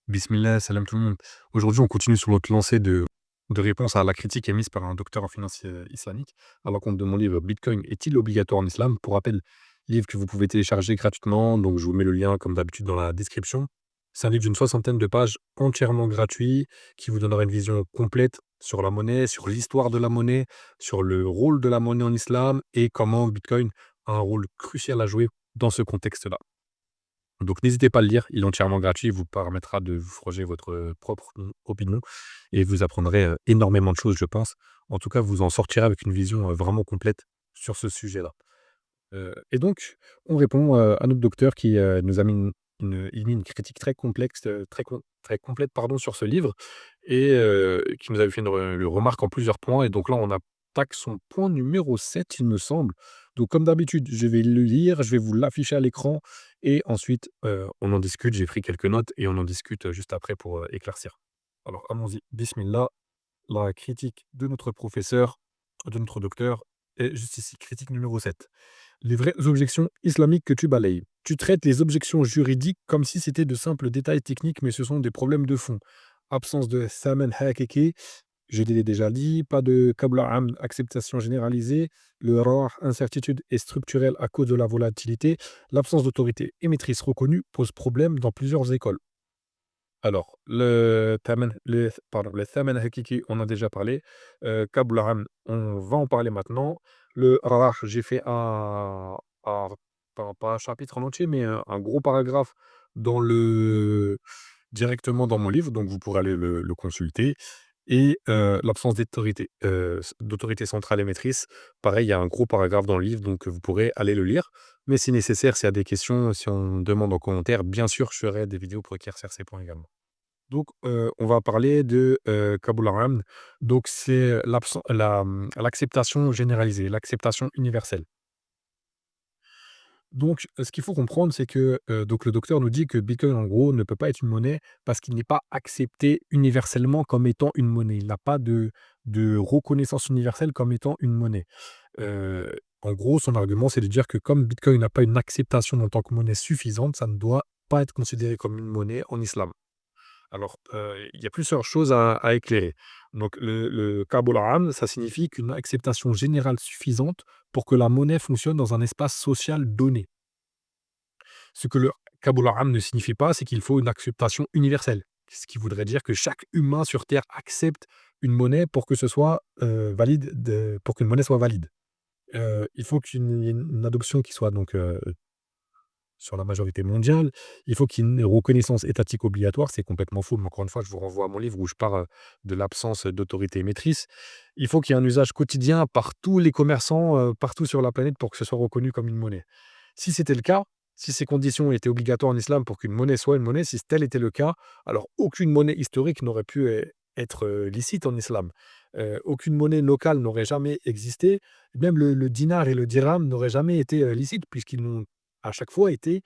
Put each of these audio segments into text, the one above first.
Bismillah, salam tout le monde. Aujourd'hui, on continue sur notre lancée de réponse à la critique émise par un docteur en finance islamique à l'encontre de mon livre Bitcoin est-il obligatoire en islam? Pour rappel, livre que vous pouvez télécharger gratuitement, donc je vous mets le lien comme d'habitude dans la description. C'est un livre d'une soixantaine de pages entièrement gratuit qui vous donnera une vision complète sur la monnaie, sur l'histoire de la monnaie, sur le rôle de la monnaie en islam et comment Bitcoin a un rôle crucial à jouer dans ce contexte-là. Donc n'hésitez pas à le lire, il est entièrement gratuit, il vous permettra de vous forger votre, propre opinion et vous apprendrez, énormément de choses, je pense. En tout cas, vous en sortirez avec une vision, vraiment complète sur ce sujet-là. Et donc, on répond, à notre docteur qui, nous a mis une critique très complexe, très complète, pardon, sur ce livre et qui nous avait fait une remarque en plusieurs points et donc là, on attaque son point numéro 7, il me semble. Donc comme d'habitude, je vais le lire, je vais vous l'afficher à l'écran et ensuite, on en discute. J'ai pris quelques notes et on en discute, juste après pour, éclaircir. Alors allons-y, bismillah. La critique de notre professeur, de notre docteur est juste ici, critique numéro 7. Les vraies objections islamiques que tu balayes. Tu traites les objections juridiques comme si c'était de simples détails techniques, mais ce sont des problèmes de fond. Absence de thaman hakiki, je l'ai déjà dit, pas de qabla amd, acceptation généralisée, le rare, incertitude est structurelle à cause de la volatilité, l'absence d'autorité émettrice reconnue pose problème dans plusieurs écoles. Alors, le thaman hakiki, on a déjà parlé. Qabla amd, on va en parler maintenant. Le rare, j'ai fait un pas un chapitre en entier, mais un gros paragraphe dans le directement dans mon livre, donc vous pourrez aller le consulter et l'absence d'autorité centrale émettrice, pareil, il y a un gros paragraphe dans le livre, donc vous pourrez aller le lire. Mais si nécessaire, s'il y a des questions, si on demande en commentaire, bien sûr, je ferai des vidéos pour éclaircir ces points également. Donc, on va parler de, Qabul Am. Donc c'est l'acceptation généralisée, l'acceptation universelle. Donc, ce qu'il faut comprendre, c'est que, donc le docteur nous dit que Bitcoin, en gros, ne peut pas être une monnaie parce qu'il n'est pas accepté universellement comme étant une monnaie. Il n'a pas de reconnaissance universelle comme étant une monnaie. En gros, son argument, c'est de dire que comme Bitcoin n'a pas une acceptation en tant que monnaie suffisante, ça ne doit pas être considéré comme une monnaie en islam. Alors, il y a plusieurs choses à éclairer. Donc le Qabul Am, ça signifie qu'une acceptation générale suffisante pour que la monnaie fonctionne dans un espace social donné. Ce que le Qabul Am ne signifie pas, c'est qu'il faut une acceptation universelle. Ce qui voudrait dire que chaque humain sur terre accepte une monnaie pour que ce soit, valide pour qu'une monnaie soit valide. Il faut qu'il y ait une adoption qui soit donc, sur la majorité mondiale. Il faut qu'il y ait une reconnaissance étatique obligatoire, c'est complètement faux, mais encore une fois, je vous renvoie à mon livre où je parle, de l'absence d'autorité émettrice. Il faut qu'il y ait un usage quotidien par tous les commerçants, partout sur la planète pour que ce soit reconnu comme une monnaie. Si c'était le cas, si ces conditions étaient obligatoires en islam pour qu'une monnaie soit une monnaie, si tel était le cas, alors aucune monnaie historique n'aurait pu être, licite en islam. Aucune monnaie locale n'aurait jamais existé. Même le dinar et le dirham n'auraient jamais été, licites puisqu'ils n'ont à chaque fois été,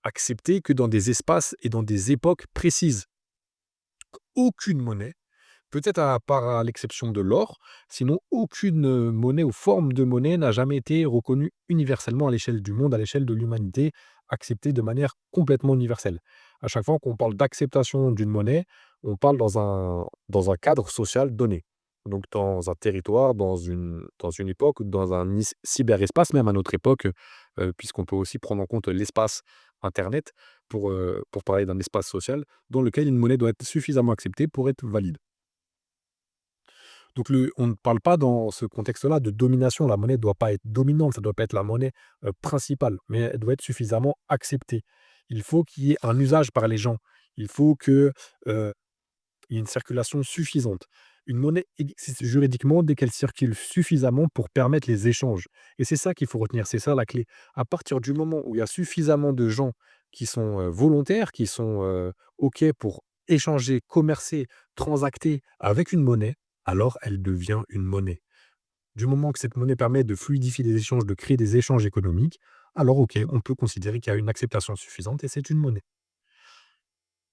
acceptés que dans des espaces et dans des époques précises. Aucune monnaie, peut-être à part à l'exception de l'or, sinon aucune, monnaie ou forme de monnaie n'a jamais été reconnue universellement à l'échelle du monde, à l'échelle de l'humanité, acceptée de manière complètement universelle. À chaque fois qu'on parle d'acceptation d'une monnaie, on parle dans un cadre social donné. Donc dans un territoire, dans une époque ou dans un cyberespace, même à notre époque, puisqu'on peut aussi prendre en compte l'espace internet pour parler d'un espace social dans lequel une monnaie doit être suffisamment acceptée pour être valide. Donc on ne parle pas dans ce contexte-là de domination. La monnaie ne doit pas être dominante, ça ne doit pas être la monnaie, principale, mais elle doit être suffisamment acceptée. Il faut qu'il y ait un usage par les gens. Il faut que, il y ait une circulation suffisante. Une monnaie existe juridiquement dès qu'elle circule suffisamment pour permettre les échanges et c'est ça qu'il faut retenir, c'est ça la clé. À partir du moment où il y a suffisamment de gens qui sont, volontaires, qui sont, OK pour échanger, commercer, transacter avec une monnaie, alors elle devient une monnaie. Du moment que cette monnaie permet de fluidifier les échanges, de créer des échanges économiques, alors OK, on peut considérer qu'il y a une acceptation suffisante et c'est une monnaie.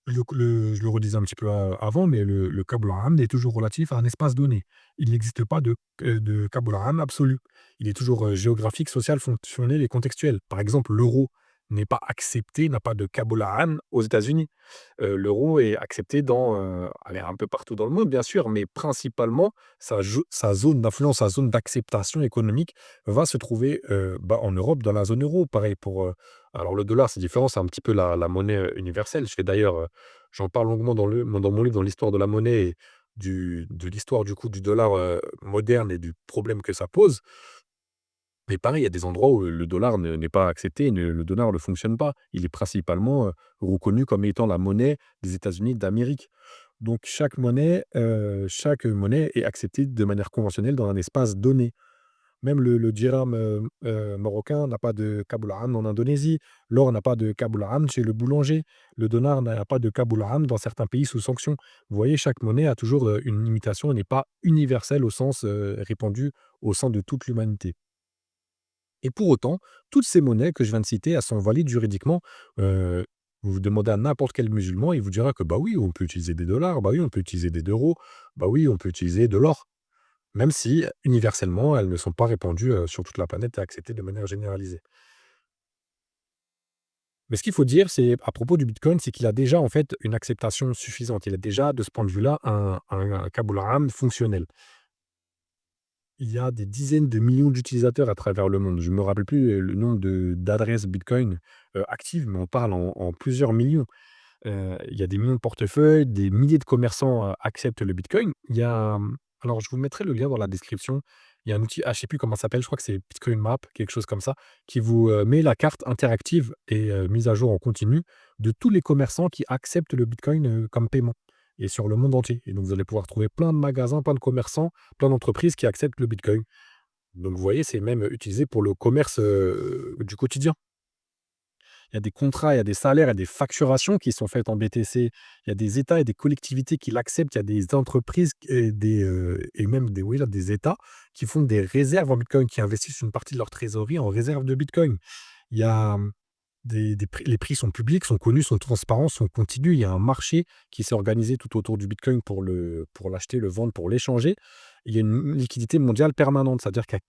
Je le redisais un petit peu avant, mais le câble RAM est toujours relatif à un espace donné. Il n'existe pas de câble RAM absolu. Il est toujours géographique, social, fonctionnel et contextuel. Par exemple, l'euro. n'est pas accepté, n'a pas de kabola'an aux États-Unis. L'euro est accepté dans, allez, un peu partout dans le monde, bien sûr, mais principalement, sa zone d'influence, sa zone d'acceptation économique va se trouver, en Europe, dans la zone euro. Pareil pour, alors le dollar, c'est différent, c'est un petit peu la monnaie, universelle. Je fais d'ailleurs, j'en parle longuement dans mon livre, dans l'histoire de la monnaie et de l'histoire, du coup, du dollar, moderne et du problème que ça pose. Mais pareil, il y a des endroits où le dollar n'est pas accepté, le dollar ne fonctionne pas. Il est principalement, reconnu comme étant la monnaie des États-Unis d'Amérique. Donc chaque monnaie est acceptée de manière conventionnelle dans un espace donné. Même le dirham, marocain n'a pas de kaboul en Indonésie. L'or n'a pas de kaboul chez le boulanger. Le dollar n'a pas de kaboul dans certains pays sous sanction. Vous voyez, chaque monnaie a toujours, une limitation et n'est pas universelle au sens, répandu au sein de toute l'humanité. Et pour autant, toutes ces monnaies que je viens de citer, elles sont valides juridiquement. Heu, vous demandez à n'importe quel musulman, il vous dira que, bah, oui, on peut utiliser des dollars, bah, oui, on peut utiliser des euros, bah, oui, on peut utiliser de l'or. Même si, universellement, elles ne sont pas répandues, sur toute la planète et acceptées de manière généralisée. Mais ce qu'il faut dire, c'est à propos du bitcoin, c'est qu'il a déjà, en fait, une acceptation suffisante. Il a déjà, de ce point de vue-là, un Kaboul fonctionnel. Il y a des dizaines de millions d'utilisateurs à travers le monde. Je ne me rappelle plus, le nombre de d'adresses bitcoin, actives, mais on parle en plusieurs millions. Il y a des millions de portefeuilles, des milliers de commerçants, acceptent le bitcoin. Alors je vous mettrai le lien dans la description. Il y a un outil, je sais plus comment ça s'appelle, je crois que c'est Bitcoin Map, quelque chose comme ça, qui vous, met la carte interactive et mise à jour en continu de tous les commerçants qui acceptent le bitcoin, comme paiement et sur le monde entier. Et donc vous allez pouvoir trouver plein de magasins, plein de commerçants, plein d'entreprises qui acceptent le bitcoin. Donc vous voyez, c'est même utilisé pour le commerce, du quotidien. Il y a des contrats, il y a des salaires, il y a des facturations qui sont faites en BTC. Il y a des États et des collectivités qui l'acceptent. Il y a des entreprises et même des, oui, là, des États qui font des réserves en Bitcoin, qui investissent une partie de leur trésorerie en réserve de Bitcoin. Il y a les prix sont publics, sont connus, sont transparents, sont continus. Il y a un marché qui s'est organisé tout autour du Bitcoin pour l'acheter, le vendre, pour l'échanger. Il y a une liquidité mondiale permanente, c'est-à-dire qu'à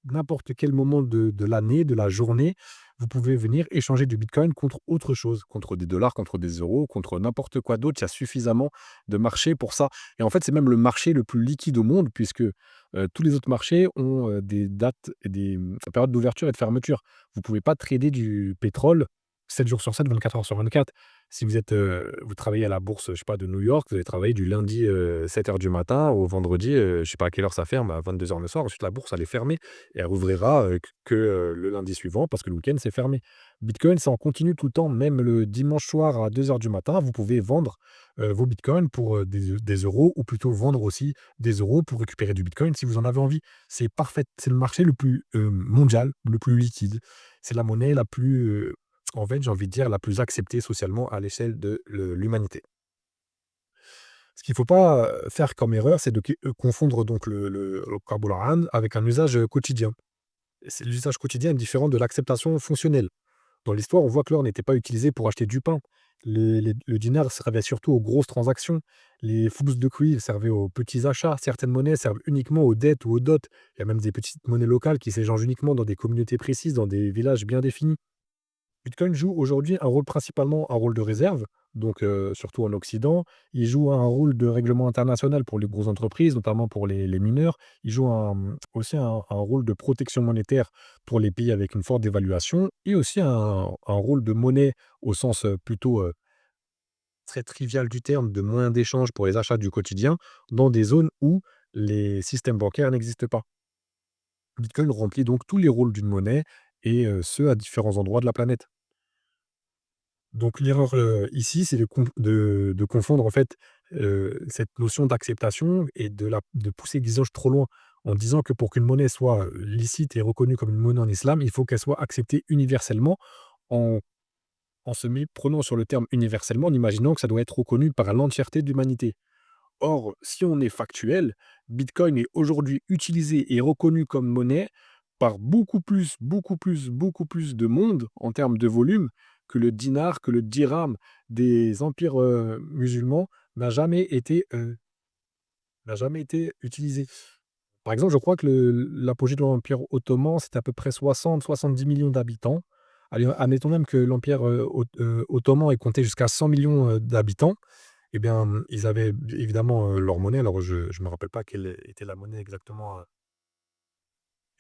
n'importe quel moment de l'année, de la journée, vous pouvez venir échanger du Bitcoin contre autre chose, contre des dollars, contre des euros, contre n'importe quoi d'autre. Il y a suffisamment de marché pour ça. Et en fait, c'est même le marché le plus liquide au monde puisque tous les autres marchés ont des dates et périodes d'ouverture et de fermeture. Vous ne pouvez pas trader du pétrole 7 jours sur 7, 24 heures sur 24. Si vous travaillez à la bourse, je sais pas, de New York, vous allez travailler du lundi 7 heures du matin au vendredi, je sais pas à quelle heure ça ferme, à 22 heures le soir. Ensuite, la bourse, elle est fermée et elle rouvrira le lundi suivant parce que le week-end, c'est fermé. Bitcoin, ça en continue tout le temps, même le dimanche soir à 2 heures du matin, vous pouvez vendre vos bitcoins pour des euros ou plutôt vendre aussi des euros pour récupérer du bitcoin si vous en avez envie. C'est parfait. C'est le marché le plus mondial, le plus liquide. C'est la monnaie la plus, en fait, j'ai envie de dire, la plus acceptée socialement à l'échelle de l'humanité. Ce qu'il ne faut pas faire comme erreur, c'est de confondre donc le carburant avec un usage quotidien. C'est l'usage quotidien est différent de l'acceptation fonctionnelle. Dans l'histoire, on voit que l'or n'était pas utilisé pour acheter du pain. Le dinar servait surtout aux grosses transactions. Les fouses de cuivre servaient aux petits achats. Certaines monnaies servent uniquement aux dettes ou aux dots. Il y a même des petites monnaies locales qui s'échangent uniquement dans des communautés précises, dans des villages bien définis. Bitcoin joue aujourd'hui un rôle principalement un rôle de réserve, donc surtout en Occident. Il joue un rôle de règlement international pour les grosses entreprises, notamment pour les mineurs. Il joue aussi un rôle de protection monétaire pour les pays avec une forte dévaluation et aussi un rôle de monnaie au sens, plutôt, très trivial du terme, de moyen d'échange pour les achats du quotidien dans des zones où les systèmes bancaires n'existent pas. Bitcoin remplit donc tous les rôles d'une monnaie et ce à différents endroits de la planète. Donc l'erreur, ici, c'est de confondre en fait, cette notion d'acceptation et de pousser l'exigence trop loin, en disant que pour qu'une monnaie soit, licite et reconnue comme une monnaie en islam, il faut qu'elle soit acceptée universellement en se méprenant sur le terme universellement, en imaginant que ça doit être reconnu par l'entièreté de l'humanité. Or, si on est factuel, Bitcoin est aujourd'hui utilisé et reconnu comme monnaie par beaucoup plus, beaucoup plus, beaucoup plus de monde en termes de volume que le dinar, que le dirham des empires musulmans n'a jamais été, utilisé. Par exemple, je crois que l'apogée de l'Empire ottoman, c'était à peu près 60-70 millions d'habitants. Allez, admettons même que l'Empire, ottoman ait compté jusqu'à 100 millions d'habitants. Eh bien, ils avaient évidemment, leur monnaie. Alors je me rappelle pas quelle était la monnaie exactement,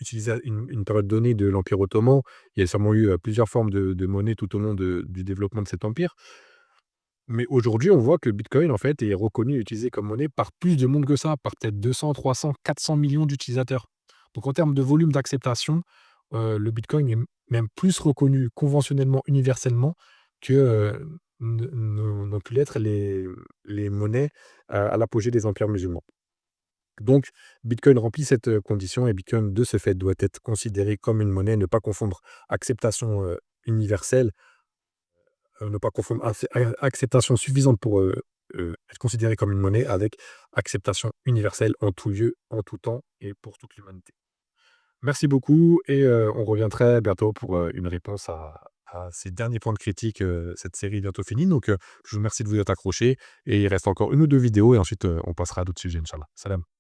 utilisée à une période donnée de l'Empire ottoman. Il y a sûrement eu, plusieurs formes de monnaie tout au long du développement de cet empire. Mais aujourd'hui, on voit que le bitcoin, en fait, est reconnu et utilisé comme monnaie par plus de monde que ça, par peut-être 200, 300, 400 millions d'utilisateurs. Donc en termes de volume d'acceptation, le bitcoin est même plus reconnu conventionnellement, universellement que, n'ont pu l'être les monnaies, à l'apogée des empires musulmans. Donc bitcoin remplit cette, condition et bitcoin, de ce fait, doit être considéré comme une monnaie, ne pas confondre acceptation, universelle. Ne pas confondre acceptation suffisante pour, être considéré comme une monnaie avec acceptation universelle en tout lieu, en tout temps et pour toute l'humanité. Merci beaucoup et on revient très bientôt pour, une réponse à ces derniers points de critique, cette série est bientôt finie donc je vous remercie de vous être accrochés et il reste encore une ou 2 vidéos et ensuite, on passera à d'autres sujets inch'Allah. Salam.